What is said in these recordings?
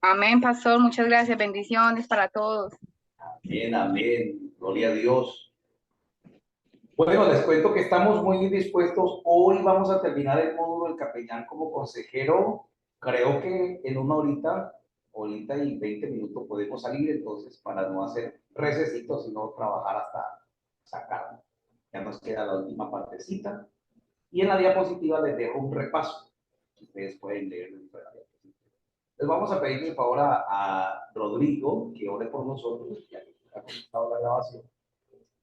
Amén, pastor. Muchas gracias. Bendiciones para todos. Amén, amén. Gloria a Dios. Bueno, les cuento que estamos muy dispuestos. Hoy vamos a terminar el módulo del capellán como consejero. Creo que en una horita y 20 minutos podemos salir, entonces, para no hacer recesitos, sino trabajar hasta sacarlo. Ya nos queda la última partecita. Y en la diapositiva les dejo un repaso. Ustedes pueden leer dentro de la diapositiva. Les vamos a pedir por favor a Rodrigo que ore por nosotros, ya que ha comenzado la grabación,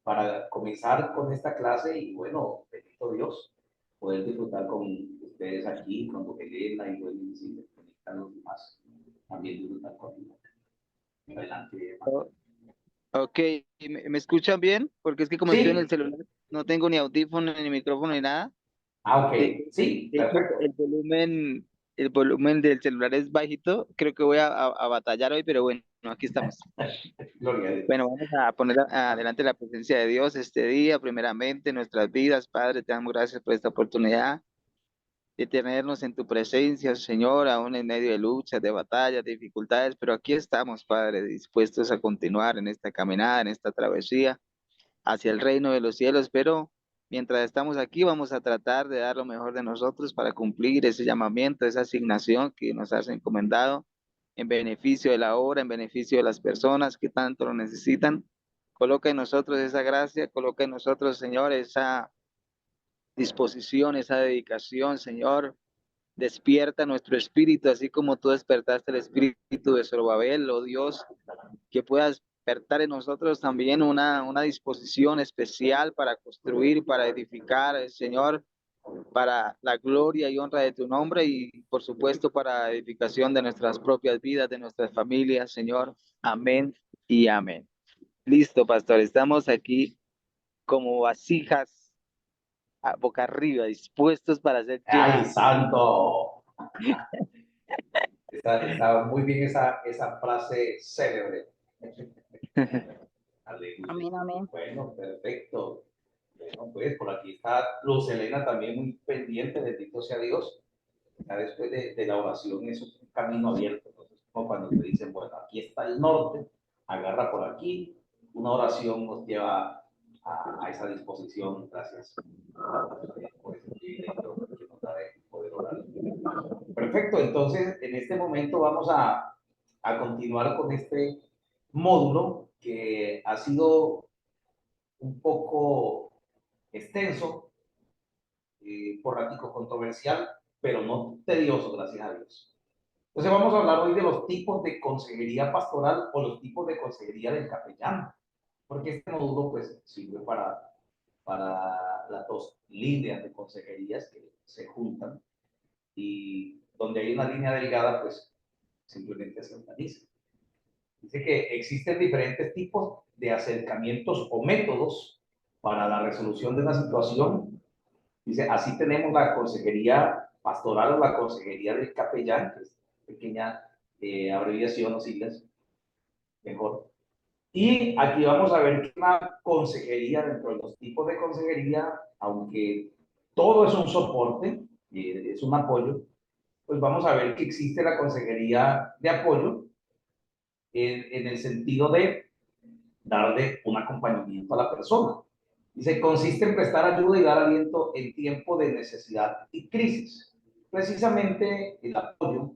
para comenzar con esta clase y bueno, bendito Dios, poder disfrutar con ustedes aquí, cuando Elena y Wendy se conectan los demás, también disfrutar conmigo. Adelante, hermano. O- Ok, ¿me escuchan bien? Porque es que como estoy en el Sí, celular, no tengo ni audífono, ni micrófono, ni nada. ok, De, sí, de hecho, perfecto. el volumen del celular es bajito. Creo que voy a batallar hoy, pero bueno, aquí estamos. Gloria a Dios. Bueno, vamos a poner adelante la presencia de Dios este día, primeramente, en nuestras vidas. Padre, te damos gracias por esta oportunidad de tenernos en tu presencia, Señor, aún en medio de luchas, de batallas, de dificultades, pero aquí estamos, Padre, dispuestos a continuar en esta caminada, en esta travesía hacia el reino de los cielos, pero mientras estamos aquí vamos a tratar de dar lo mejor de nosotros para cumplir ese llamamiento, esa asignación que nos has encomendado en beneficio de la obra, en beneficio de las personas que tanto lo necesitan. Coloca en nosotros esa gracia, coloca en nosotros, Señor, esa disposición, esa dedicación, Señor. Despierta nuestro espíritu, así como tú despertaste el espíritu de Zorobabel, oh Dios, que puedas despertar en nosotros también una disposición especial para construir, para edificar, Señor, para la gloria y honra de tu nombre y por supuesto para edificación de nuestras propias vidas, de nuestras familias, Señor. Amén y amén. Listo, pastor, estamos aquí como vasijas boca arriba, dispuestos para ser ¡Ay, llenos. santo! Está muy bien esa frase célebre. Aleluya. Amén, amén. Bueno, perfecto. Bueno, pues por aquí está Luz Elena también muy pendiente, bendito sea Dios. Ya después de la oración, eso es un camino abierto. Entonces, como cuando te dicen, bueno, aquí está el norte, agarra por aquí, una oración nos lleva a esa disposición. Gracias por ese privilegio que nos da de poder orar. Perfecto, entonces en este momento vamos a continuar con este módulo que ha sido un poco extenso, por ratico controversial, pero no tedioso, gracias a Dios. Entonces vamos a hablar hoy de los tipos de consejería pastoral o los tipos de consejería del capellán, porque este módulo pues sirve para las dos líneas de consejerías que se juntan y donde hay una línea delgada pues simplemente se organiza. Dice que existen diferentes tipos de acercamientos o métodos para la resolución de una situación. Dice, así tenemos la consejería pastoral o la consejería del capellán, que es pequeña abreviación o siglas, mejor. Y aquí vamos a ver que una consejería, dentro de los tipos de consejería, aunque todo es un soporte, es un apoyo, pues vamos a ver que existe la consejería de apoyo en el sentido de darle un acompañamiento a la persona. Dice, consiste en prestar ayuda y dar aliento en tiempo de necesidad y crisis. Precisamente el apoyo,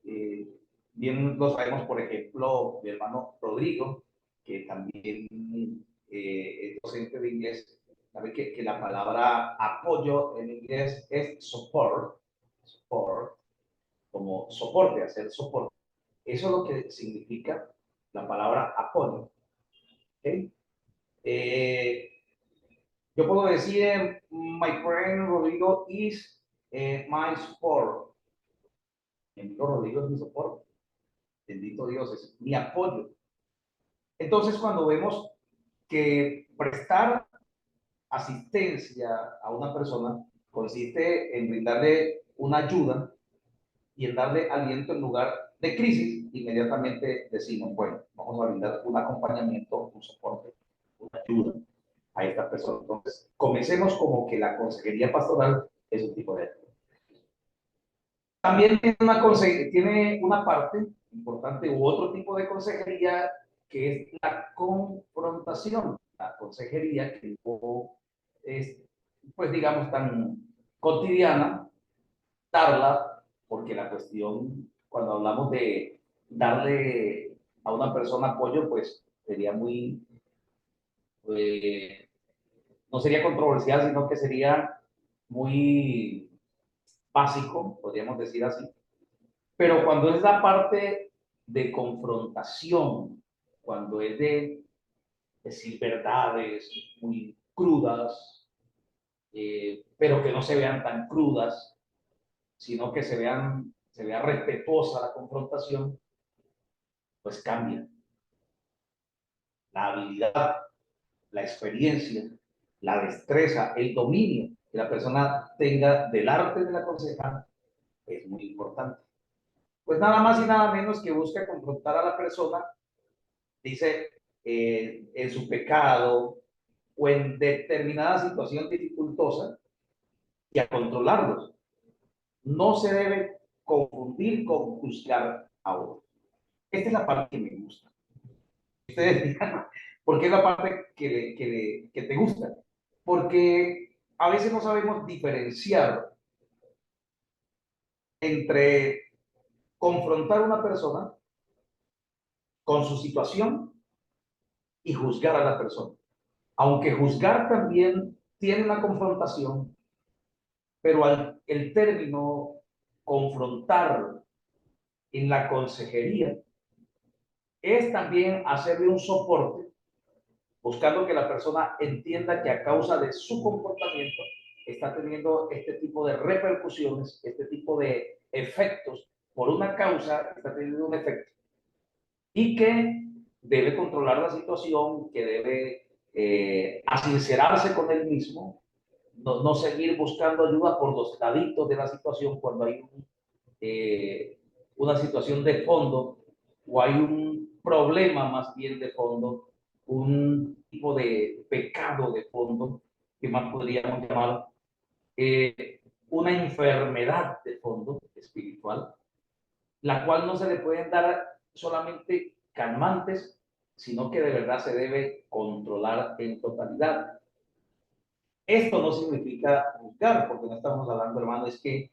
eh, bien lo sabemos, por ejemplo, mi hermano Rodrigo, que también es docente de inglés, sabe que la palabra apoyo en inglés es support, como soporte, hacer soporte. Eso es lo que significa la palabra apoyo. ¿Okay? Eh, yo puedo decir, my friend Rodrigo is my support. Mi amigo Rodrigo es mi soporte. Bendito Dios, es mi apoyo. Entonces, cuando vemos que prestar asistencia a una persona consiste en brindarle una ayuda y en darle aliento en lugar de crisis, inmediatamente decimos, bueno, vamos a brindar un acompañamiento, un soporte, una ayuda a esta persona. Entonces, comencemos como que la consejería pastoral es un tipo de ayuda. También tiene una parte importante u otro tipo de consejería que es la confrontación. La consejería que no es, pues digamos, tan cotidiana, darla, porque la cuestión, cuando hablamos de darle a una persona apoyo, pues sería muy, no sería controversial, sino que sería muy básico, podríamos decir así. Pero cuando es la parte de confrontación, cuando es de decir verdades muy crudas, pero que no se vean tan crudas, sino que se vea respetuosa la confrontación, pues cambia. La habilidad, la experiencia, la destreza, el dominio que la persona tenga del arte del aconsejar es muy importante. Pues nada más y nada menos que busca confrontar a la persona, dice, en su pecado o en determinada situación dificultosa y a controlarlos. No se debe confundir con juzgar a otros. Esta es la parte que me gusta. Ustedes digan, ¿por qué es la parte que te gusta? Porque a veces no sabemos diferenciar entre confrontar a una persona con su situación y juzgar a la persona. Aunque juzgar también tiene una confrontación, pero el término confrontar en la consejería es también hacerle un soporte, buscando que la persona entienda que a causa de su comportamiento está teniendo este tipo de repercusiones, este tipo de efectos. Por una causa está teniendo un efecto y que debe controlar la situación, que debe asincerarse con él mismo, no seguir buscando ayuda por los laditos de la situación cuando hay una situación de fondo o hay un problema más bien de fondo, un tipo de pecado de fondo, que más podríamos llamar una enfermedad de fondo espiritual, la cual no se le pueden dar solamente calmantes, sino que de verdad se debe controlar en totalidad. Esto no significa juzgar, porque no estamos hablando, hermano, es que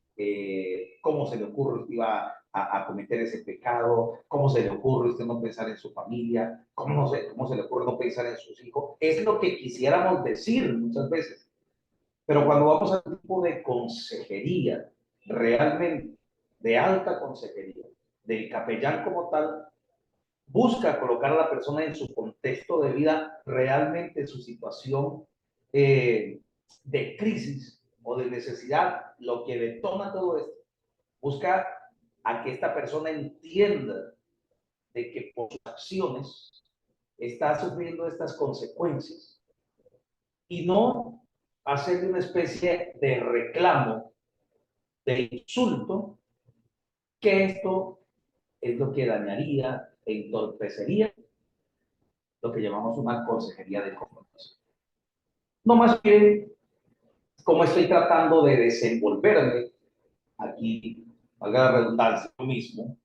cómo se le ocurre usted iba a cometer ese pecado, cómo se le ocurre usted no pensar en su familia, cómo se le ocurre no pensar en sus hijos. Es lo que quisiéramos decir muchas veces. Pero cuando vamos a un tipo de consejería, realmente de alta consejería, del capellán como tal, busca colocar a la persona en su contexto de vida, realmente en su situación de crisis o de necesidad, lo que detona todo esto. Busca a que esta persona entienda de que por sus acciones está sufriendo estas consecuencias y no hacerle una especie de reclamo, de insulto, que esto es lo que dañaría e entorpecería lo que llamamos una consejería de confrontación. No más bien, como estoy tratando de desenvolverme, aquí, valga la redundancia, yo mismo,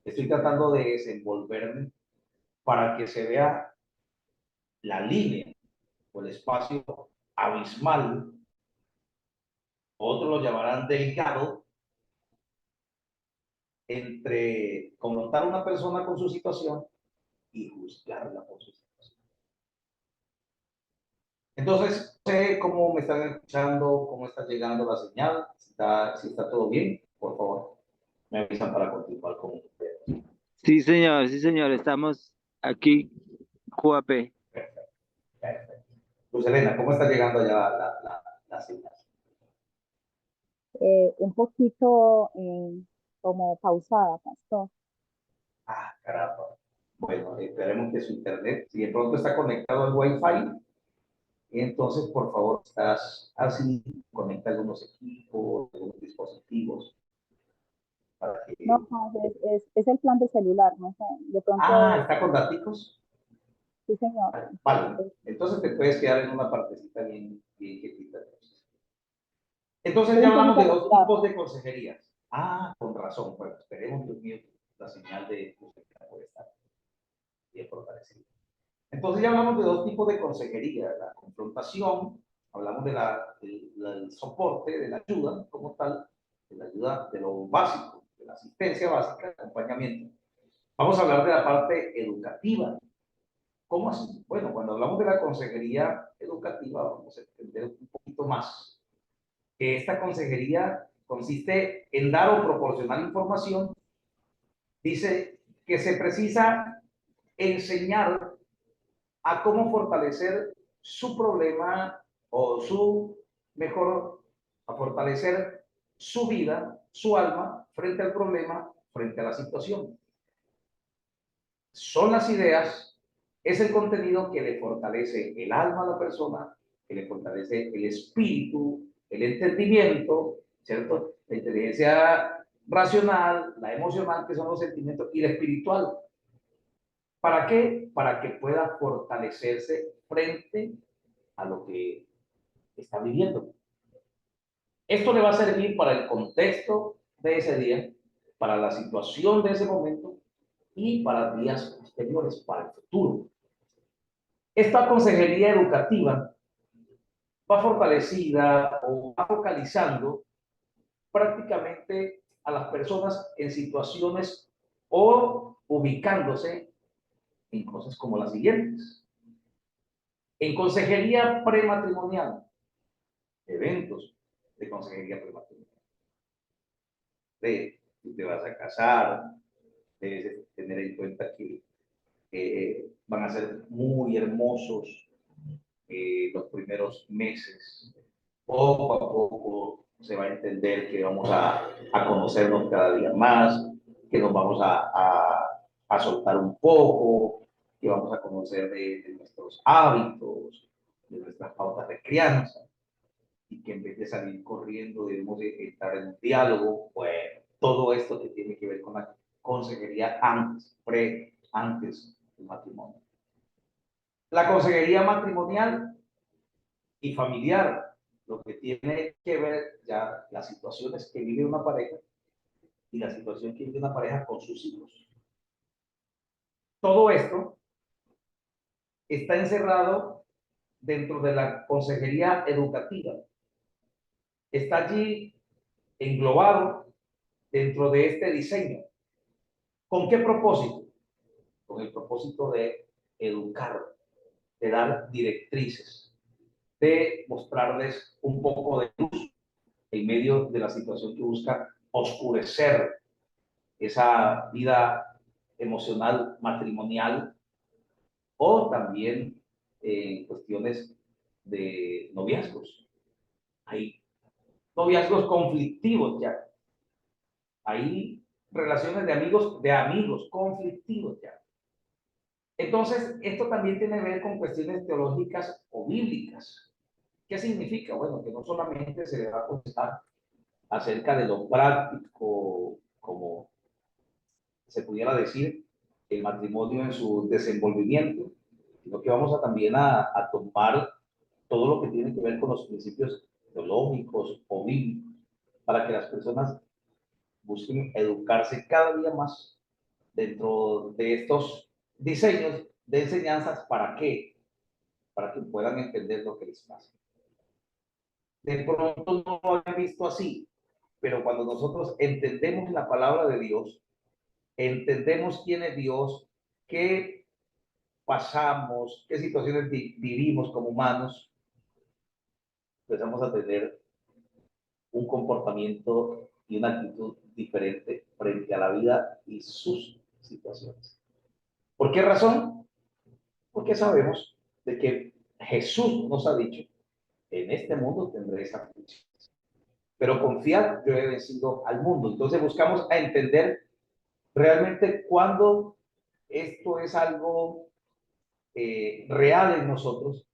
estoy tratando de desenvolverme para que se vea la línea o el espacio abismal, otros lo llamarán delgado, entre confrontar a una persona con su situación y juzgarla por su situación. Entonces, no sé cómo me están escuchando, cómo está llegando la señal, si está todo bien, por favor, me avisan para continuar con ustedes. Sí, señor, estamos aquí, QAP. Perfecto, perfecto. Luz Elena, ¿cómo está llegando allá la señal? Un poquito como pausada, pastor. Ah, caramba. Bueno, esperemos que su internet, si de pronto está conectado al Wi-Fi, entonces por favor, estás así, conecta algunos equipos, algunos dispositivos para No, que... es el plan de celular, no sé, de Ah, pronto, ¿está con datos? sí, señor. Vale, entonces te puedes quedar en una partecita bien quietita. Entonces Estoy ya un hablamos poquito de dos retirada. tipos de consejerías. Ah, con razón. Bueno, esperemos, Dios mío, la señal de que puede estar bien fortalecida. Entonces ya hablamos de dos tipos de consejería: la confrontación, hablamos del soporte, de la ayuda como tal, de la ayuda de lo básico, de la asistencia básica, el acompañamiento. Vamos a hablar de la parte educativa. ¿Cómo así? Bueno, cuando hablamos de la consejería educativa, vamos a entender un poquito más que esta consejería consiste en dar o proporcionar información. Dice que se precisa enseñar a cómo fortalecer su problema o a fortalecer su vida, su alma, frente al problema, frente a la situación. Son las ideas, es el contenido que le fortalece el alma a la persona, que le fortalece el espíritu, el entendimiento, ¿cierto? La inteligencia racional, la emocional, que son los sentimientos, y la espiritual. ¿Para qué? Para que pueda fortalecerse frente a lo que está viviendo. Esto le va a servir para el contexto de ese día, para la situación de ese momento y para días posteriores, para el futuro. Esta consejería educativa va fortalecida o va focalizando prácticamente a las personas en situaciones o ubicándose en cosas como las siguientes. En consejería prematrimonial, eventos de consejería prematrimonial. Te vas a casar, debes tener en cuenta que van a ser muy hermosos los primeros meses. Poco a poco se va a entender que vamos a conocernos cada día más, que nos vamos a soltar un poco, que vamos a conocer de nuestros hábitos, de nuestras pautas de crianza, y que en vez de salir corriendo debemos de entrar en un diálogo. Bueno, todo esto que tiene que ver con la consejería antes del matrimonio. La consejería matrimonial y familiar, lo que tiene que ver ya las situaciones que vive una pareja y la situación que vive una pareja con sus hijos. Todo esto está encerrado dentro de la consejería educativa. Está allí englobado dentro de este diseño. ¿Con qué propósito? Con el propósito de educar, de dar directrices, de mostrarles un poco de luz en medio de la situación que busca oscurecer esa vida emocional matrimonial, o también en cuestiones de noviazgos. Hay noviazgos conflictivos ya. Hay relaciones de amigos conflictivos ya. Entonces, esto también tiene que ver con cuestiones teológicas o bíblicas. ¿Qué significa? Bueno, que no solamente se le va a contestar acerca de lo práctico, como se pudiera decir, el matrimonio en su desenvolvimiento, sino que vamos también a tomar todo lo que tiene que ver con los principios teológicos o bíblicos, para que las personas busquen educarse cada día más dentro de estos diseños de enseñanzas. ¿Para qué? Para que puedan entender lo que les pasa. De pronto no lo había visto así, pero cuando nosotros entendemos la palabra de Dios, entendemos quién es Dios, qué pasamos, qué situaciones vivimos como humanos, empezamos a tener un comportamiento y una actitud diferente frente a la vida y sus situaciones. ¿Por qué razón? Porque sabemos de que Jesús nos ha dicho: en este mundo tendréis aflicciones, pero confiad, yo he vencido al mundo. Entonces buscamos a entender realmente cuándo esto es algo real en nosotros,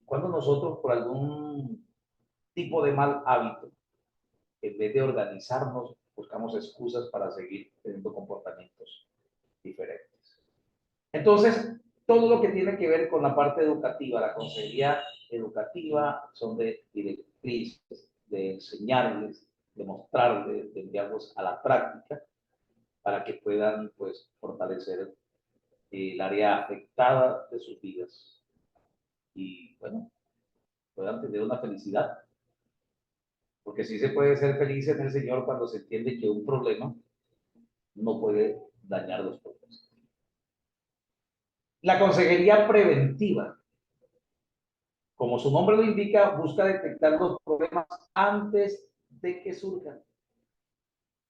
cuando nosotros por algún tipo de mal hábito, en vez de organizarnos, buscamos excusas para seguir teniendo comportamientos diferentes. Entonces, todo lo que tiene que ver con la parte educativa, la consejería educativa, son de directrices, de enseñarles, demostrarles, de enviarlos a la práctica para que puedan pues fortalecer el área afectada de sus vidas y bueno, puedan tener una felicidad. Porque sí se puede ser feliz en el Señor cuando se entiende que un problema no puede dañar los problemas. La consejería preventiva, como su nombre lo indica, busca detectar los problemas antes de que surjan.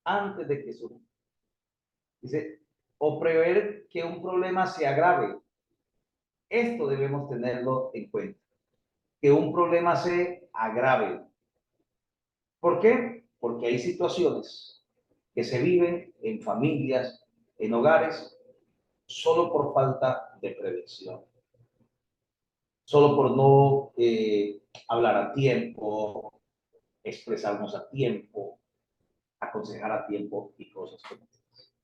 Antes de que surjan. Dice, o prever que un problema se agrave. Esto debemos tenerlo en cuenta. Que un problema se agrave. ¿Por qué? Porque hay situaciones que se viven en familias, en hogares, solo por falta de prevención. Solo por no hablar a tiempo, expresarnos a tiempo, aconsejar a tiempo y cosas como esas.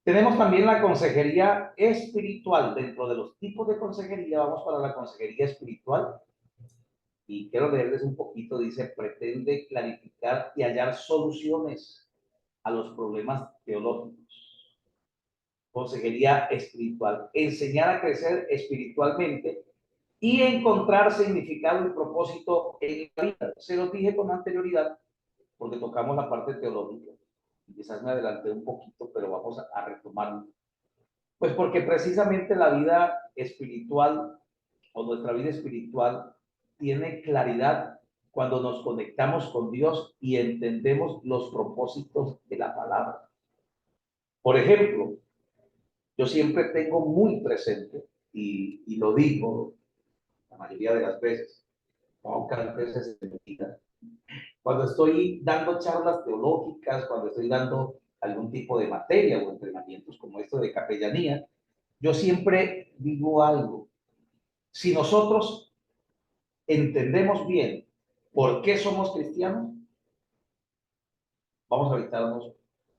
Tenemos también la consejería espiritual. Dentro de los tipos de consejería, vamos para la consejería espiritual. Y quiero leerles un poquito, dice, pretende clarificar y hallar soluciones a los problemas teológicos. Consejería espiritual, enseñar a crecer espiritualmente y encontrar significado y propósito en la vida. Se lo dije con anterioridad porque tocamos la parte teológica. Quizás me adelanté un poquito, pero vamos a retomarlo. Pues porque precisamente la vida espiritual o nuestra vida espiritual tiene claridad cuando nos conectamos con Dios y entendemos los propósitos de la palabra. Por ejemplo, yo siempre tengo muy presente, y lo digo la mayoría de las veces, pocas veces en mi vida, cuando estoy dando charlas teológicas, cuando estoy dando algún tipo de materia o entrenamientos como esto de capellanía, yo siempre digo algo. Si nosotros entendemos bien por qué somos cristianos, vamos a evitarnos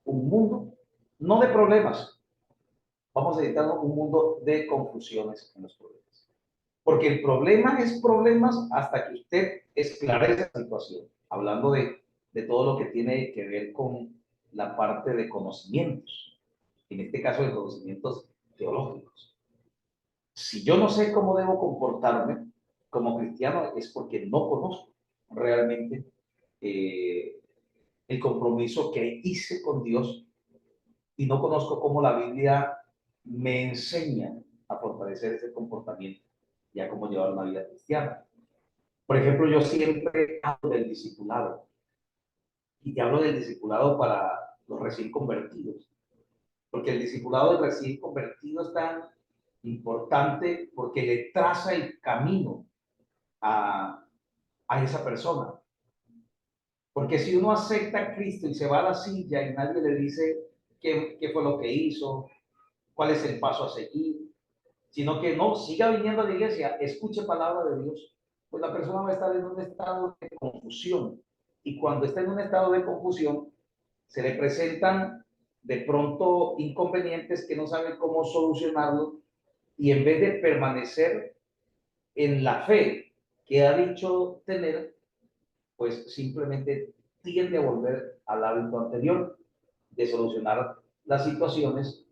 un mundo, no de problemas, vamos a evitarnos un mundo de confusiones en los problemas. Porque el problema es problemas hasta que usted esclarece la situación, hablando de todo lo que tiene que ver con la parte de conocimientos, en este caso de conocimientos teológicos. Si yo no sé cómo debo comportarme como cristiano es porque no conozco realmente el compromiso que hice con Dios y no conozco cómo la Biblia me enseña a fortalecer ese comportamiento y a cómo llevar una vida cristiana. Por ejemplo, yo siempre hablo del discipulado y te hablo del discipulado para los recién convertidos, porque el discipulado del recién convertido es tan importante porque le traza el camino a esa persona. Porque si uno acepta a Cristo y se va a la silla y nadie le dice qué fue lo que hizo, cuál es el paso a seguir, sino que no, siga viniendo a la iglesia, escuche palabra de Dios, pues la persona va a estar en un estado de confusión. Y cuando está en un estado de confusión, se le presentan de pronto inconvenientes que no sabe cómo solucionarlo y en vez de permanecer en la fe que ha dicho tener, pues simplemente tiende a volver al hábito anterior de solucionar las situaciones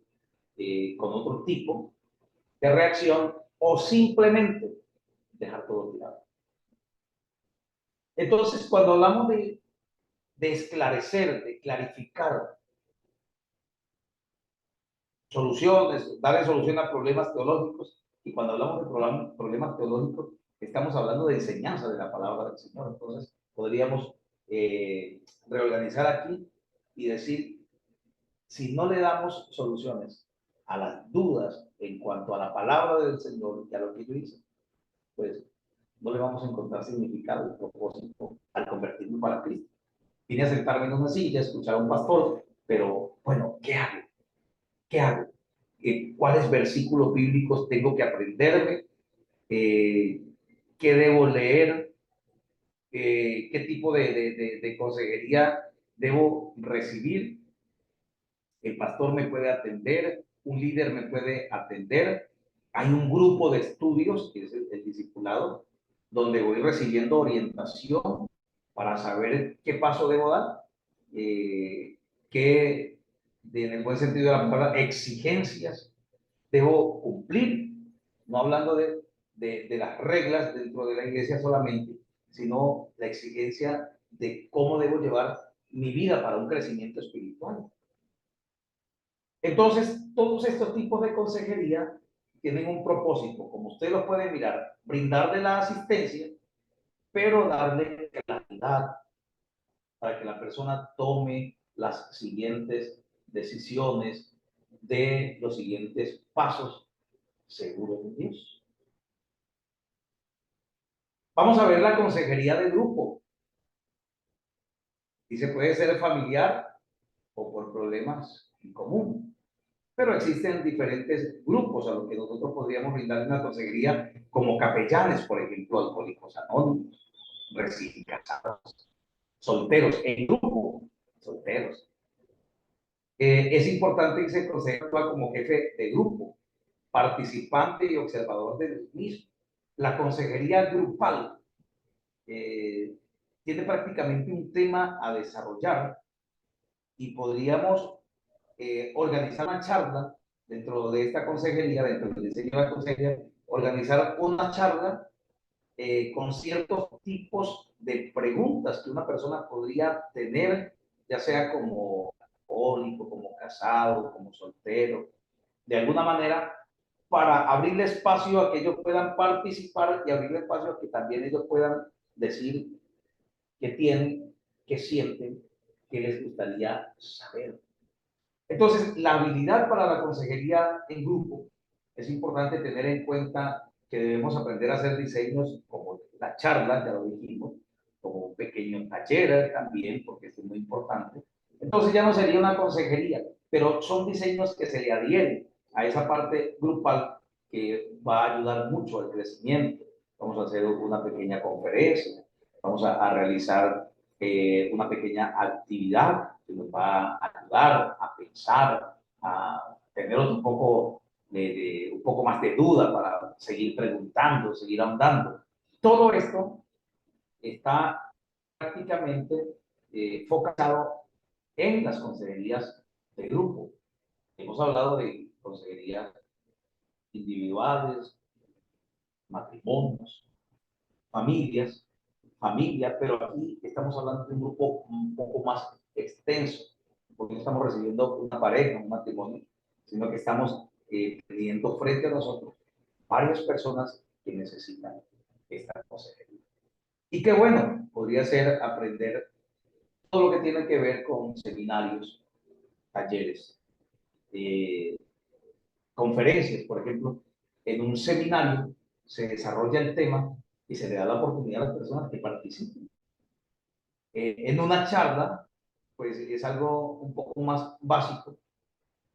con otro tipo de reacción o simplemente dejar todo tirado. Entonces, cuando hablamos de esclarecer, de clarificar soluciones, darle solución a problemas teológicos, y cuando hablamos de problemas teológicos, estamos hablando de enseñanza de la palabra del Señor. Entonces, podríamos reorganizar aquí y decir, si no le damos soluciones a las dudas en cuanto a la palabra del Señor y a lo que yo hice, pues no le vamos a encontrar significado y propósito al convertirme para Cristo. Vine a sentarme en una silla, a escuchar a un pastor, pero bueno, ¿qué hago? ¿Qué hago? ¿Cuáles versículos bíblicos tengo que aprenderme? ¿Qué debo leer? ¿Qué tipo de consejería debo recibir? El pastor me puede atender, un líder me puede atender. Hay un grupo de estudios, que es el discipulado, donde voy recibiendo orientación para saber qué paso debo dar, qué, en el buen sentido de la palabra, exigencias debo cumplir, no hablando de las reglas dentro de la iglesia solamente, sino la exigencia de cómo debo llevar mi vida para un crecimiento espiritual. Entonces, todos estos tipos de consejería tienen un propósito, como ustedes lo pueden mirar, brindarle la asistencia, pero darle claridad para que la persona tome las siguientes decisiones, de los siguientes pasos seguros en Dios. Vamos a ver la consejería de grupo. Y se puede ser familiar o por problemas en común. Pero existen diferentes grupos a los que nosotros podríamos brindar una consejería, como capellanes, por ejemplo, alcohólicos anónimos, recién casados, solteros, en grupo, solteros. Es importante que se consejera como jefe de grupo, participante y observador del mismo. La consejería grupal tiene prácticamente un tema a desarrollar y podríamos organizar una charla dentro de esta consejería, dentro del diseño de la consejería, organizar una charla con ciertos tipos de preguntas que una persona podría tener, ya sea como alcohólico, como casado, como soltero, de alguna manera, para abrirle espacio a que ellos puedan participar y abrirle espacio a que también ellos puedan decir qué tienen, qué sienten, qué les gustaría saber. Entonces, la habilidad para la consejería en grupo es importante tener en cuenta que debemos aprender a hacer diseños como la charla, ya lo dijimos, como un pequeño taller también, porque esto es muy importante. Entonces ya no sería una consejería, pero son diseños que se le adhieren a esa parte grupal que va a ayudar mucho al crecimiento. Vamos a hacer una pequeña conferencia, vamos a realizar una pequeña actividad que nos va a ayudar a pensar, a tener un poco un poco más de duda para seguir preguntando, seguir ahondando. Todo esto está prácticamente focalizado en las consejerías de grupo. Hemos hablado de consejerías individuales, matrimonios, familias, familia, pero aquí estamos hablando de un grupo un poco más extenso, porque no estamos recibiendo una pareja, un matrimonio, sino que estamos teniendo frente a nosotros varias personas que necesitan esta consejería. Y qué bueno, podría ser aprender todo lo que tiene que ver con seminarios, talleres, conferencias, por ejemplo. En un seminario se desarrolla el tema y se le da la oportunidad a las personas que participen. En una charla, pues es algo un poco más básico,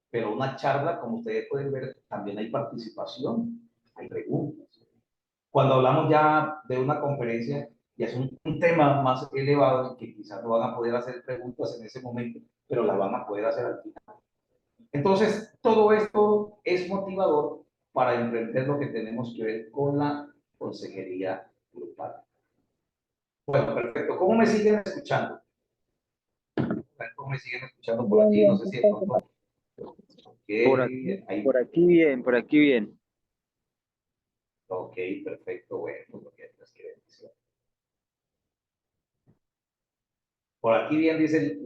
pero una charla, como ustedes pueden ver, también hay participación, hay preguntas. Cuando hablamos ya de una conferencia, ya es un tema más elevado en que quizás no van a poder hacer preguntas en ese momento, pero las van a poder hacer al final. Entonces, todo esto es motivador para emprender lo que tenemos que ver con la consejería grupal. Bueno, perfecto. ¿Cómo me siguen escuchando? ¿Cómo me siguen escuchando por aquí? No sé si de pronto. Por aquí, por aquí bien, por aquí bien. Ok, perfecto, bueno, porque es que bendición. Por aquí bien dice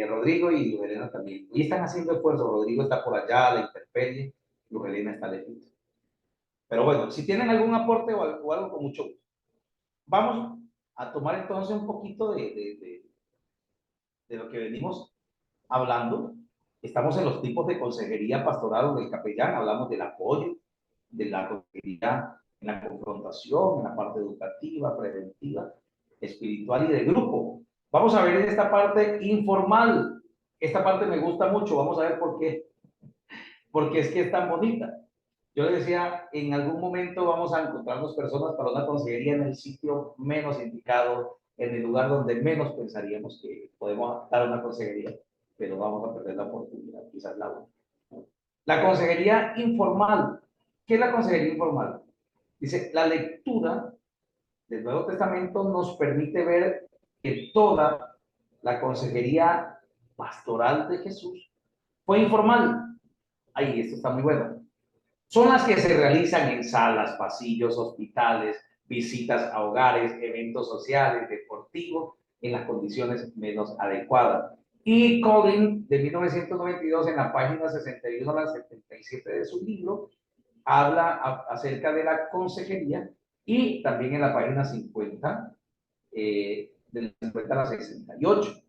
Rodrigo y Luz Helena también. Y están haciendo esfuerzo. Rodrigo está por allá, la intemperie, Luz Helena está lejos. Pero bueno, si tienen algún aporte o algo con mucho gusto. Vamos a tomar entonces un poquito de lo que venimos hablando. Estamos en los tipos de consejería pastoral del capellán. Hablamos del apoyo, de la consejería en la confrontación, en la parte educativa, preventiva, espiritual y de grupo. Vamos a ver en esta parte informal. Esta parte me gusta mucho. Vamos a ver por qué. Porque es que es tan bonita. Yo les decía, en algún momento vamos a encontrarnos personas para una consejería en el sitio menos indicado, en el lugar donde menos pensaríamos que podemos dar una consejería, pero vamos a perder la oportunidad, quizás la única. La consejería informal. ¿Qué es la consejería informal? Dice, la lectura del Nuevo Testamento nos permite ver que toda la consejería pastoral de Jesús fue informal. Ahí, esto está muy bueno. Son las que se realizan en salas, pasillos, hospitales, visitas a hogares, eventos sociales, deportivos, en las condiciones menos adecuadas. Y Collins, de 1992, en la página 61 a la 77 de su libro, habla acerca de la consejería, y también en la página 50, del 50 a la 68.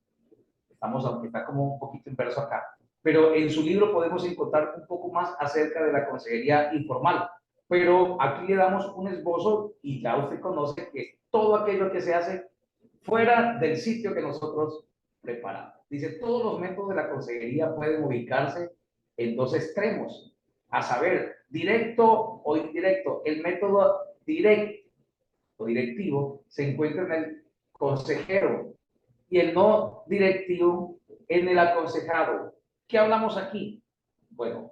Aunque está como un poquito inverso acá. Pero en su libro podemos encontrar un poco más acerca de la consejería informal. Pero aquí le damos un esbozo y ya usted conoce que todo aquello que se hace fuera del sitio que nosotros preparamos. Dice, todos los métodos de la consejería pueden ubicarse en dos extremos, a saber, directo o indirecto. El método directo o directivo se encuentra en el consejero y el no directivo en el aconsejado. ¿Qué hablamos aquí? Bueno,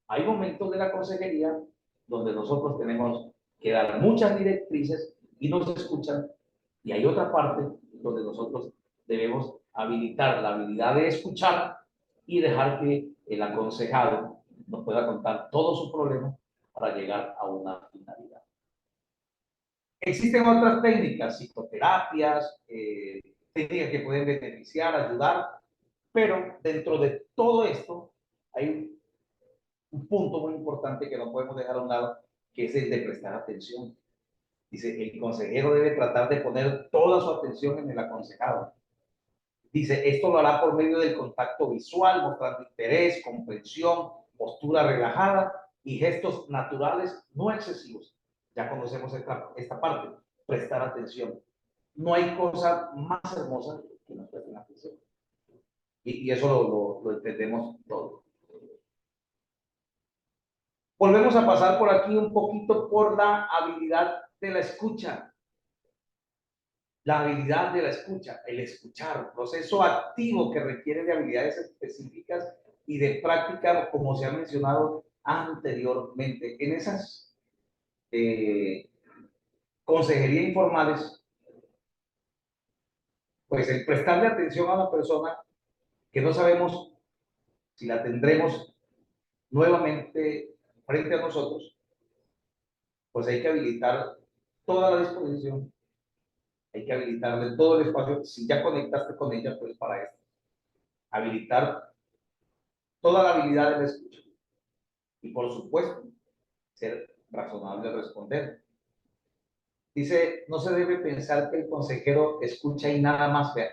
hay momentos de la consejería donde nosotros tenemos que dar muchas directrices y nos escuchan, y hay otra parte donde nosotros debemos habilitar la habilidad de escuchar y dejar que el aconsejado nos pueda contar todos sus problemas para llegar a una finalidad. Existen otras técnicas, psicoterapias, técnicas que pueden beneficiar, ayudar, pero dentro de todo esto hay un punto muy importante que no podemos dejar a un lado, que es el de prestar atención. Dice, el consejero debe tratar de poner toda su atención en el aconsejado. Dice, esto lo hará por medio del contacto visual, mostrando interés, comprensión, postura relajada y gestos naturales no excesivos. Ya conocemos esta parte, prestar atención. No hay cosa más hermosa que nos presten atención. Y eso lo entendemos todos. Volvemos a pasar por aquí un poquito por la habilidad de la escucha. La habilidad de la escucha, el escuchar, proceso activo que requiere de habilidades específicas y de práctica, como se ha mencionado anteriormente. En esas consejería informales, pues el prestarle atención a una persona que no sabemos si la tendremos nuevamente frente a nosotros, pues hay que habilitar toda la disposición, hay que habilitarle todo el espacio. Si ya conectaste con ella, pues para esto, habilitar toda la habilidad de la escucha y, por supuesto, ser razonable al responder. Dice, no se debe pensar que el consejero escucha y nada más. Vea,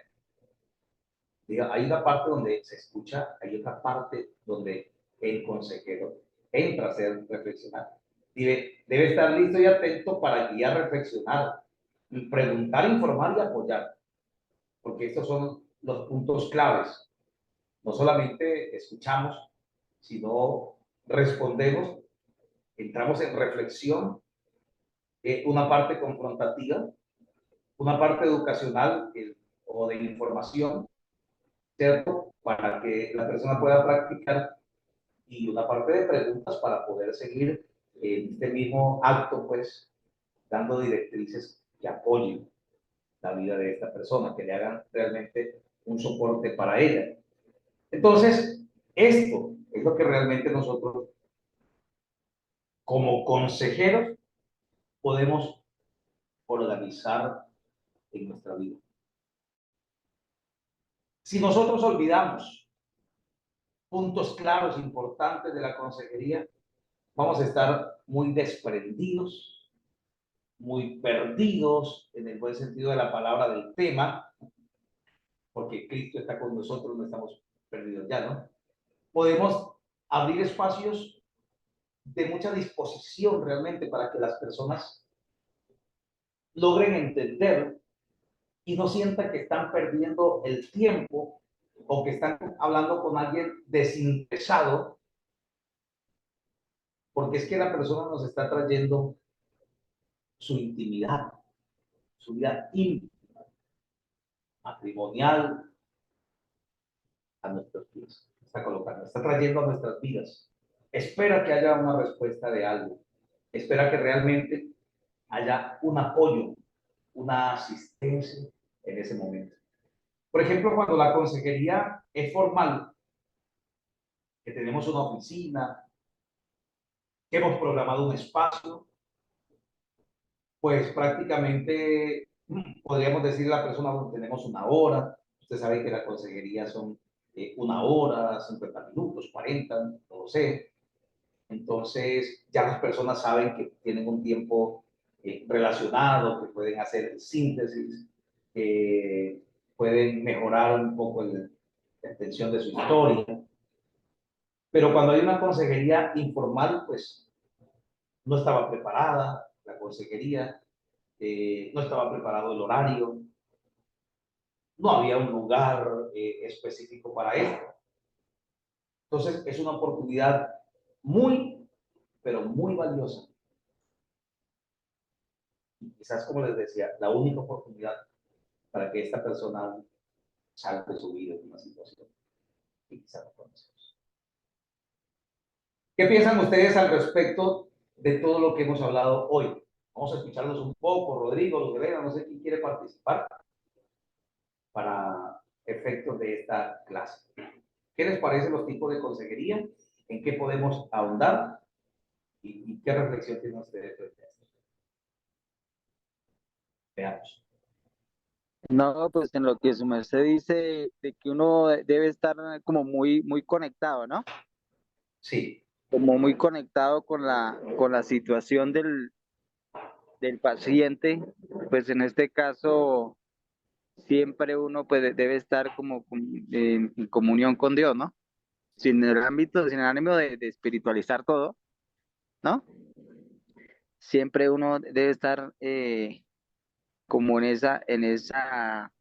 diga, hay una parte donde se escucha, hay otra parte donde el consejero entra a hacer reflexionar. Debe estar listo y atento para guiar, reflexionar, preguntar, informar y apoyar, porque estos son los puntos claves. No solamente escuchamos, sino respondemos, entramos en reflexión, una parte confrontativa, una parte educacional o de información, ¿cierto? Para que la persona pueda practicar, y una parte de preguntas para poder seguir en este mismo acto, pues, dando directrices que apoyen la vida de esta persona, que le hagan realmente un soporte para ella. Entonces, esto es lo que realmente nosotros, como consejeros, podemos organizar en nuestra vida. Si nosotros olvidamos puntos claros, importantes de la consejería, vamos a estar muy desprendidos, muy perdidos, en el buen sentido de la palabra, del tema, porque Cristo está con nosotros, no estamos perdidos ya, ¿no? Podemos abrir espacios de mucha disposición realmente para que las personas logren entender y no sientan que están perdiendo el tiempo o que están hablando con alguien desinteresado, porque es que la persona nos está trayendo su intimidad, su vida íntima, matrimonial, a nuestros pies. Está colocando, está trayendo a nuestras vidas. Espera que haya una respuesta de algo. Espera que realmente haya un apoyo, una asistencia, en ese momento. Por ejemplo, cuando la consejería es formal, que tenemos una oficina, que hemos programado un espacio, pues prácticamente podríamos decirle a la persona, bueno, tenemos una hora, usted sabe que la consejería son una hora, 50 minutos, 40, no lo sé. Entonces ya las personas saben que tienen un tiempo relacionado, que pueden hacer síntesis, que pueden mejorar un poco la extensión de su historia. Pero cuando hay una consejería informal, pues no estaba preparada la consejería, no estaba preparado el horario, no había un lugar específico para esto. Entonces es una oportunidad muy, pero muy valiosa. Y quizás, como les decía, la única oportunidad para que esta persona salga de su vida en una situación que quizás no conocemos. ¿Qué piensan ustedes al respecto de todo lo que hemos hablado hoy? Vamos a escucharlos un poco. Rodrigo, Lorena, no sé quién quiere participar para efectos de esta clase. ¿Qué les parecen los tipos de consejería? ¿En qué podemos ahondar? ¿Y qué reflexión tienen ustedes frente a esto? Veamos. No, pues en lo que su merced dice de que uno debe estar como muy conectado, ¿no? Sí, Como muy conectado con la situación del paciente, pues en este caso siempre uno pues debe estar como en comunión con Dios, ¿no? Sin el ánimo de espiritualizar todo, ¿no? Siempre uno debe estar como en esa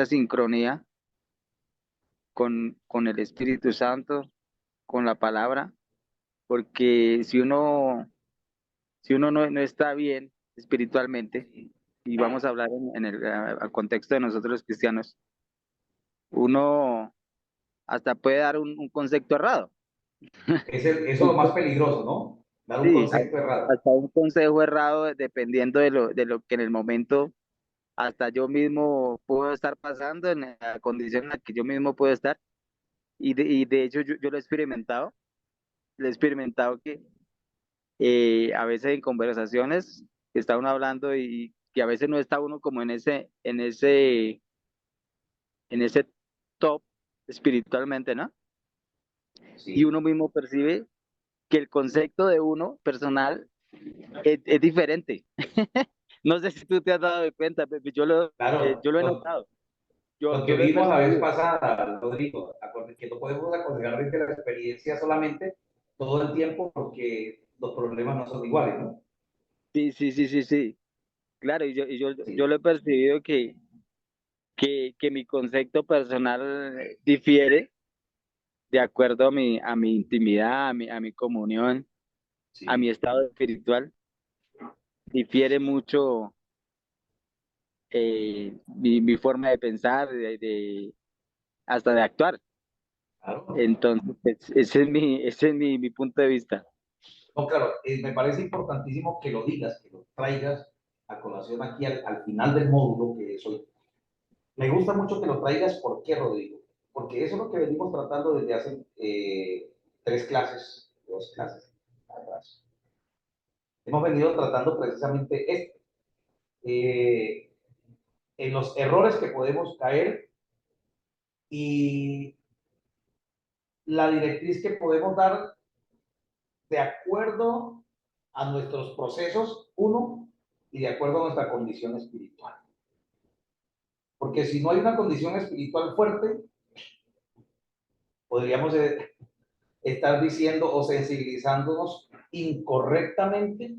sincronía con el Espíritu Santo, con la palabra, porque si uno no está bien espiritualmente, y vamos a hablar en el contexto de nosotros los cristianos, uno hasta puede dar un concepto errado. eso es lo más peligroso, ¿no? Dar un Sí, concepto errado. hasta un consejo errado dependiendo de lo que en el momento hasta yo mismo puedo estar pasando, en la condición en la que yo mismo puedo estar. Y de hecho yo lo he experimentado que a veces en conversaciones que está uno hablando y que a veces no está uno como en ese top espiritualmente, ¿no? Y Sí, uno mismo percibe que el concepto de uno personal es diferente. No sé si tú te has dado de cuenta, Pepe, claro. yo lo he notado, Lo que yo lo he vimos la vez percibido. pasada, Rodrigo, que no podemos aconsejar desde la experiencia solamente todo el tiempo porque los problemas no son iguales, ¿no? Sí. Claro, yo Sí, lo he percibido que mi concepto personal difiere de acuerdo a mi intimidad, a mi comunión, a mi sí, estado espiritual, difiere mucho mi forma de pensar, hasta de actuar. claro. Entonces, pues, ese es mi punto de vista. No, claro, me parece importantísimo que lo digas, que lo traigas a colación aquí al final del módulo que es hoy. Me gusta mucho que lo traigas, ¿por qué, Rodrigo? Porque eso es lo que venimos tratando desde hace 3 clases, 2 clases atrás. Hemos venido tratando precisamente esto, en los errores que podemos caer y la directriz que podemos dar de acuerdo a nuestros procesos, uno, y de acuerdo a nuestra condición espiritual. Porque si no hay una condición espiritual fuerte, podríamos estar diciendo o sensibilizándonos incorrectamente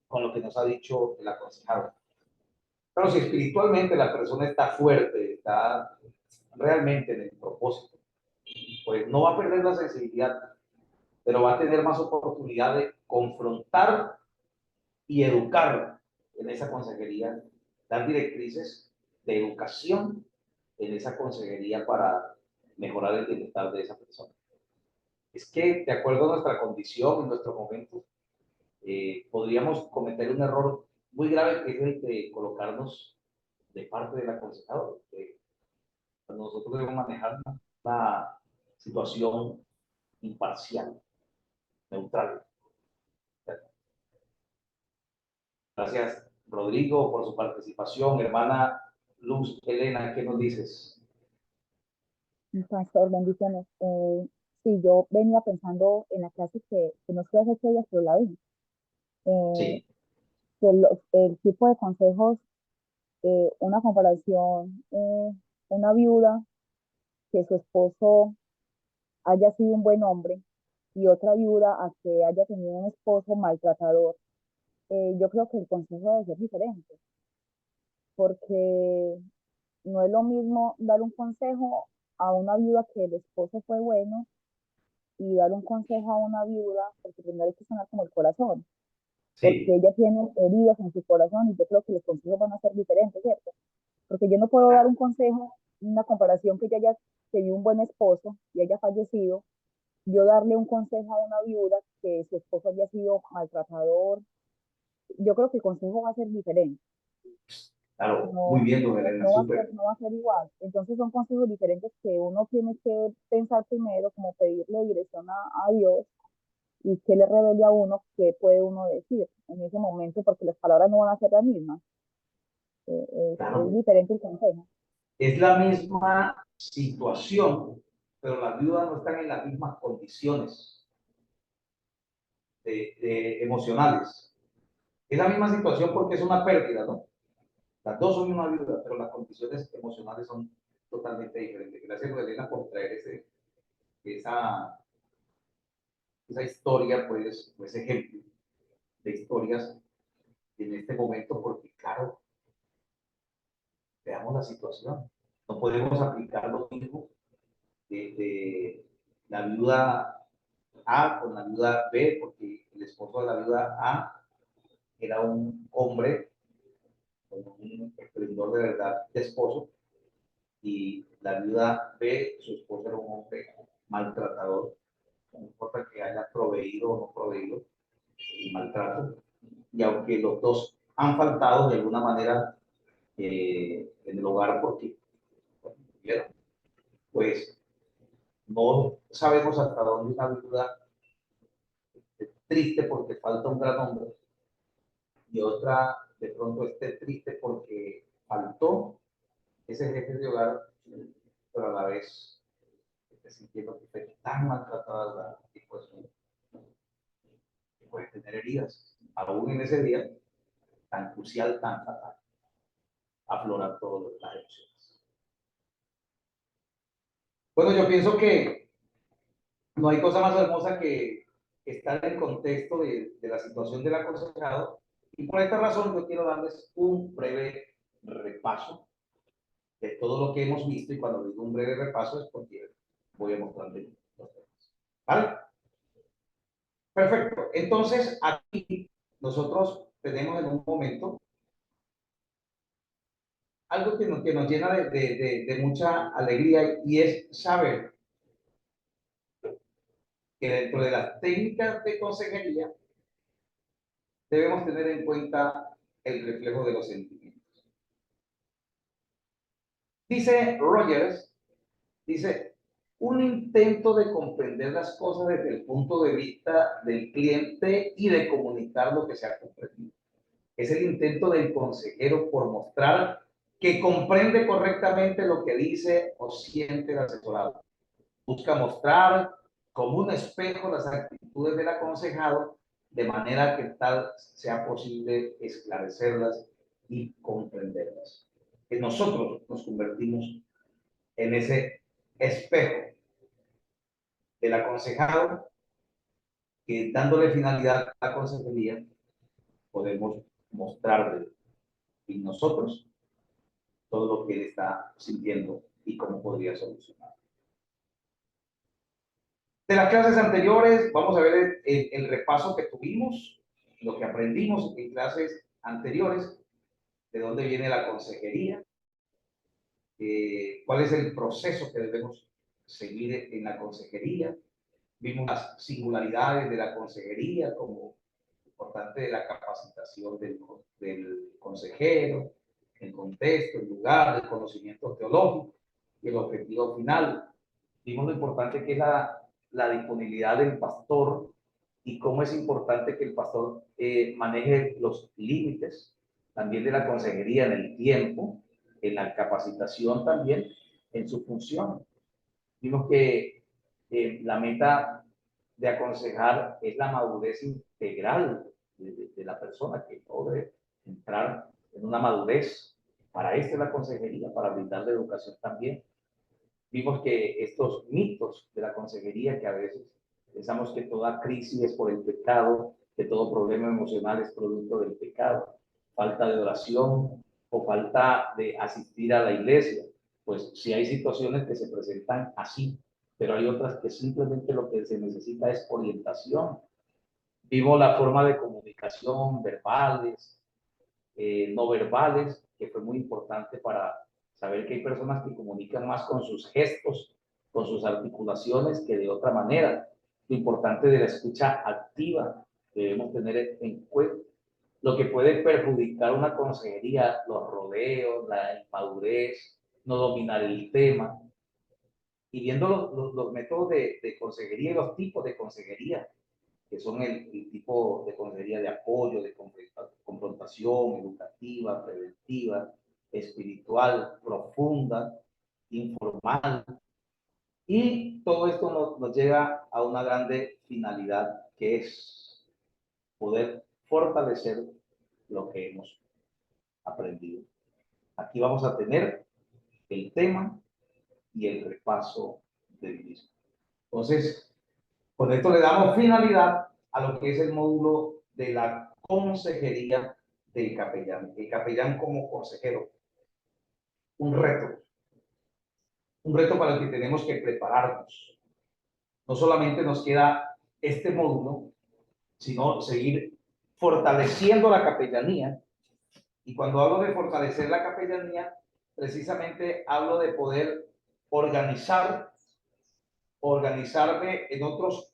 con lo que nos ha dicho el aconsejado. Pero si espiritualmente la persona está fuerte, está realmente en el propósito, pues no va a perder la sensibilidad, pero va a tener más oportunidad de confrontar y educar en esa consejería, dar directrices de educación en esa consejería para mejorar el bienestar de esa persona. Es que, de acuerdo a nuestra condición, en nuestro momento, podríamos cometer un error muy grave que es el de colocarnos de parte del aconsejador. Nosotros debemos manejar una situación imparcial, neutral. Gracias, Rodrigo, por su participación. Hermana Luz Elena, ¿qué nos dices? Pastor, bendiciones. Sí, yo venía pensando en la clase que nos fue hace 8 días, pero la vi. Sí, Que el tipo de consejos, una comparación, una viuda, que su esposo haya sido un buen hombre, y otra viuda a que haya tenido un esposo maltratador. Yo creo que el consejo debe ser diferente, porque no es lo mismo dar un consejo a una viuda que el esposo fue bueno, y dar un consejo a una viuda, porque primero hay que sanar como el corazón, porque sí, ella tiene heridas en su corazón, y yo creo que los consejos van a ser diferentes, ¿cierto? Porque yo no puedo dar un consejo, una comparación, que ella haya tenido un buen esposo y haya fallecido, yo darle un consejo a una viuda que su esposo haya sido maltratador. Yo creo que el consejo va a ser diferente, claro, muy no, bien, don no, Elena, no va a ser, súper. no va a ser igual. Entonces son consejos diferentes que uno tiene que pensar primero, como pedirle dirección a Dios, y que le revele a uno qué puede uno decir en ese momento, porque las palabras no van a ser las mismas. Es Claro, diferente el consejo. es la misma situación, pero las viudas no están en las mismas condiciones emocionales. Es la misma situación porque es una pérdida, ¿no? Las dos son una viuda, pero las condiciones emocionales son totalmente diferentes. Gracias, Elena, por traer esa, esa historia, pues, o ese ejemplo de historias en este momento, porque, claro, veamos la situación. No podemos aplicar lo mismo de la viuda A con la viuda B, porque el esposo de la viuda A era un hombre con un esplendor de verdad de esposo, y la viuda B, su esposo era un hombre maltratador, no importa que haya proveído o no proveído el maltrato, y aunque los dos han faltado de alguna manera en el hogar porque pues no sabemos hasta dónde una viuda triste porque falta un gran hombre, y otra de pronto esté triste porque faltó ese jefe de hogar, pero a la vez esté sintiendo que fue tan maltratada la situación que puede tener heridas, aún en ese día tan crucial, tan fatal, aflorar todas las emociones. Bueno, yo pienso que no hay cosa más hermosa que estar en el contexto de la situación del aconsejado, y por esta razón yo quiero darles un breve repaso de todo lo que hemos visto, y cuando digo un breve repaso es porque voy a mostrarles los temas. ¿Vale? Perfecto. Entonces, aquí nosotros tenemos en un momento algo que nos llena de mucha alegría, y es saber que dentro de las técnicas de consejería debemos tener en cuenta el reflejo de los sentimientos. Dice Rogers, dice, un intento de comprender las cosas desde el punto de vista del cliente y de comunicar lo que se ha comprendido. Es el intento del consejero por mostrar que comprende correctamente lo que dice o siente el asesorado. Busca mostrar como un espejo las actitudes del aconsejado, de manera que tal sea posible esclarecerlas y comprenderlas. Que nosotros nos convertimos en ese espejo del aconsejado, que dándole finalidad a la consejería podemos mostrarle en nosotros todo lo que él está sintiendo y cómo podría solucionar. De las clases anteriores, vamos a ver el repaso que tuvimos, lo que aprendimos en clases anteriores, de dónde viene la consejería, cuál es el proceso que debemos seguir en la consejería. Vimos las singularidades de la consejería, como importante de la capacitación del consejero, el contexto, el lugar, el conocimiento teológico y el objetivo final. Vimos lo importante que es la disponibilidad del pastor y cómo es importante que el pastor maneje los límites también de la consejería en el tiempo, en la capacitación también, en su función. Vimos que la meta de aconsejar es la madurez integral de la persona, que puede entrar en una madurez. Para esto es la consejería, para brindarle educación también. Vimos que estos mitos de la consejería, que a veces pensamos que toda crisis es por el pecado, que todo problema emocional es producto del pecado, falta de oración o falta de asistir a la iglesia. Pues sí hay situaciones que se presentan así, pero hay otras que simplemente lo que se necesita es orientación. Vimos la forma de comunicación, verbales, no verbales, que fue muy importante para saber que hay personas que comunican más con sus gestos, con sus articulaciones, que de otra manera. Lo importante de la escucha activa, debemos tener en cuenta. Lo que puede perjudicar una consejería, los rodeos, la inmadurez, no dominar el tema. Y viendo los métodos de consejería y los tipos de consejería, que son el tipo de consejería de apoyo, de confrontación, educativa, preventiva, espiritual, profunda, informal. Y todo esto nos llega a una grande finalidad, que es poder fortalecer lo que hemos aprendido. Aquí vamos a tener el tema y el repaso del mismo. Entonces, con esto le damos finalidad a lo que es el módulo de la consejería del capellán. El capellán como consejero. Un reto. Un reto para el que tenemos que prepararnos. No solamente nos queda este módulo, sino seguir fortaleciendo la capellanía. Y cuando hablo de fortalecer la capellanía, precisamente hablo de poder organizarme en otros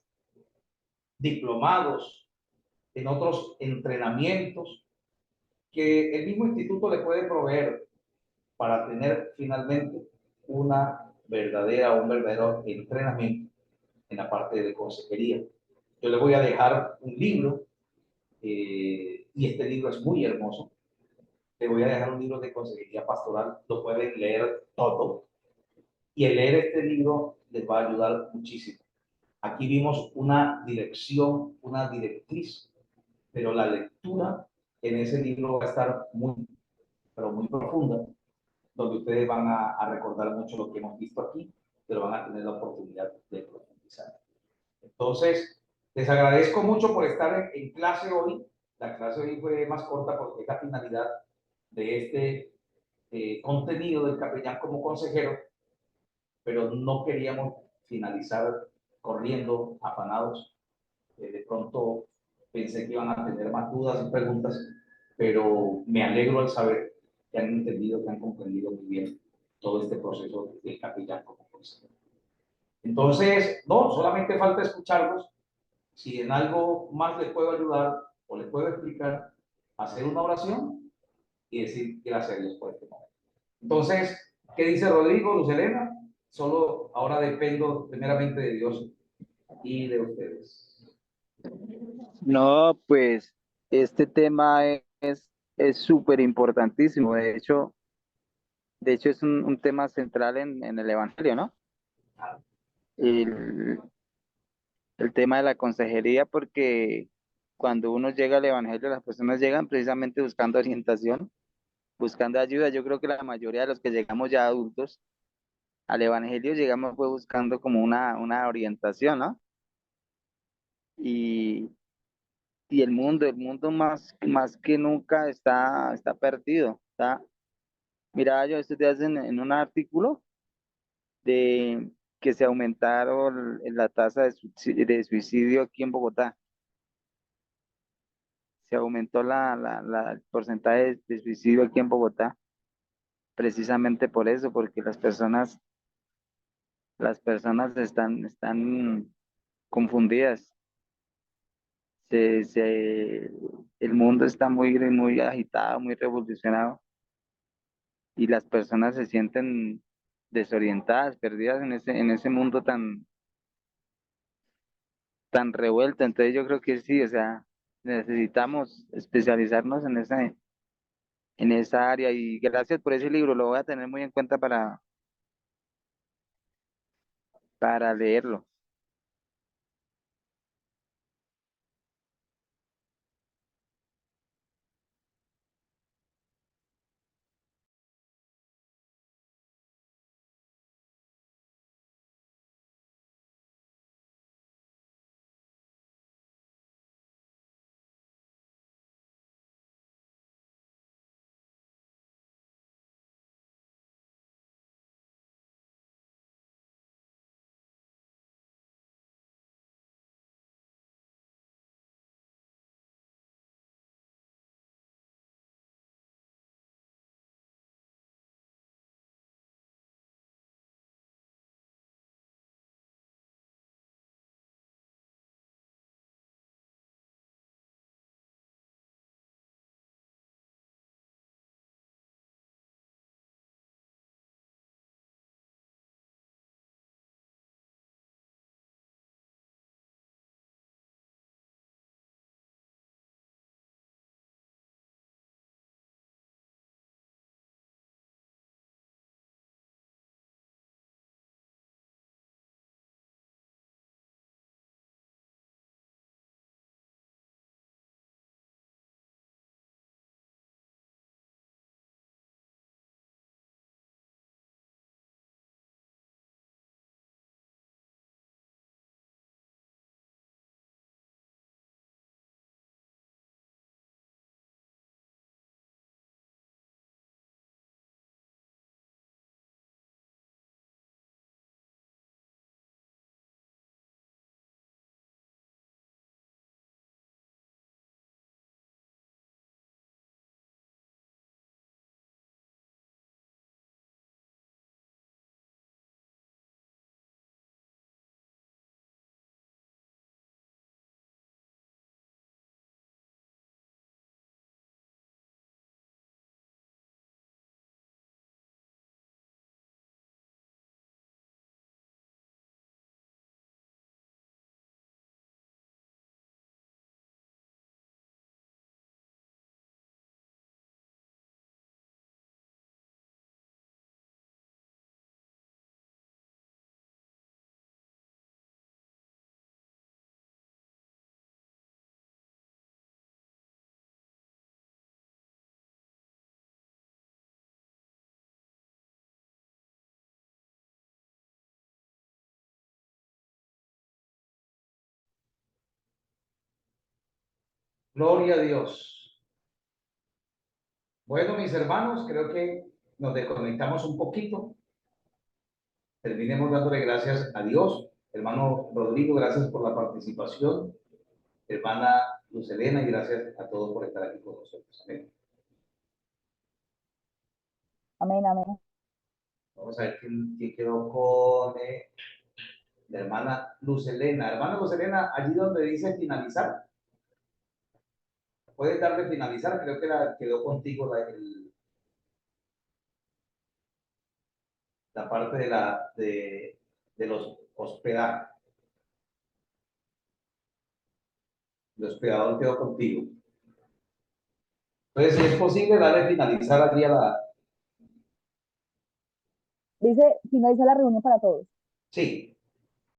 diplomados, en otros entrenamientos que el mismo instituto le puede proveer para tener finalmente una verdadera o un verdadero entrenamiento en la parte de consejería. Yo le voy a dejar un libro, y este libro es muy hermoso. Le voy a dejar un libro de consejería pastoral, lo pueden leer todo. Y el leer este libro les va a ayudar muchísimo. Aquí vimos una dirección, una directriz, pero la lectura en ese libro va a estar muy, pero muy profunda, donde ustedes van a recordar mucho lo que hemos visto aquí, pero van a tener la oportunidad de profundizar. Entonces, les agradezco mucho por estar en clase hoy. La clase hoy fue más corta porque es la finalidad de este contenido del capellán como consejero, pero no queríamos finalizar corriendo, afanados. De pronto pensé que iban a tener más dudas y preguntas, pero me alegro al saber que han entendido, que han comprendido muy bien todo este proceso del capellán como consejero. Entonces, no, solamente falta escucharlos. Si en algo más les puedo ayudar o les puedo explicar, hacer una oración y decir gracias a Dios por este momento. Entonces, ¿qué dice Rodrigo, Luz Helena? Solo ahora dependo primeramente de Dios y de ustedes. No, pues este tema es súper importantísimo. De hecho es un tema central en el Evangelio, ¿no? El, el tema de la consejería, porque cuando uno llega al Evangelio, las personas llegan precisamente buscando orientación, buscando ayuda. Yo creo que la mayoría de los que llegamos ya adultos al Evangelio llegamos fue buscando como una orientación, ¿no? Y, y el mundo más que nunca está perdido. Mira, yo estos días en un artículo de que se aumentaron la tasa de suicidio aquí en Bogotá. Se aumentó el porcentaje de suicidio aquí en Bogotá, precisamente por eso, porque las personas están confundidas. Se, se- el mundo está muy agitado, muy revolucionado. y las personas se sienten desorientadas, perdidas en ese mundo tan revuelto. Entonces yo creo que sí, o sea, necesitamos especializarnos en esa área y gracias por ese libro, lo voy a tener muy en cuenta para leerlo. Gloria a Dios. Bueno, mis hermanos, creo que nos desconectamos un poquito. Terminemos dándole gracias a Dios. Hermano Rodrigo, gracias por la participación. Hermana Luz Elena, y gracias a todos por estar aquí con nosotros. Amén. Amén, amén. Vamos a ver quién quedó con la hermana Luz Elena. Hermana Luz Elena, allí donde dice finalizar, puedes darle finalizar. Creo que quedó contigo la parte de los hospedajes. El hospedador quedó contigo. Entonces, si es posible, darle finalizar allí a la... Dice, finaliza la reunión para todos. Sí.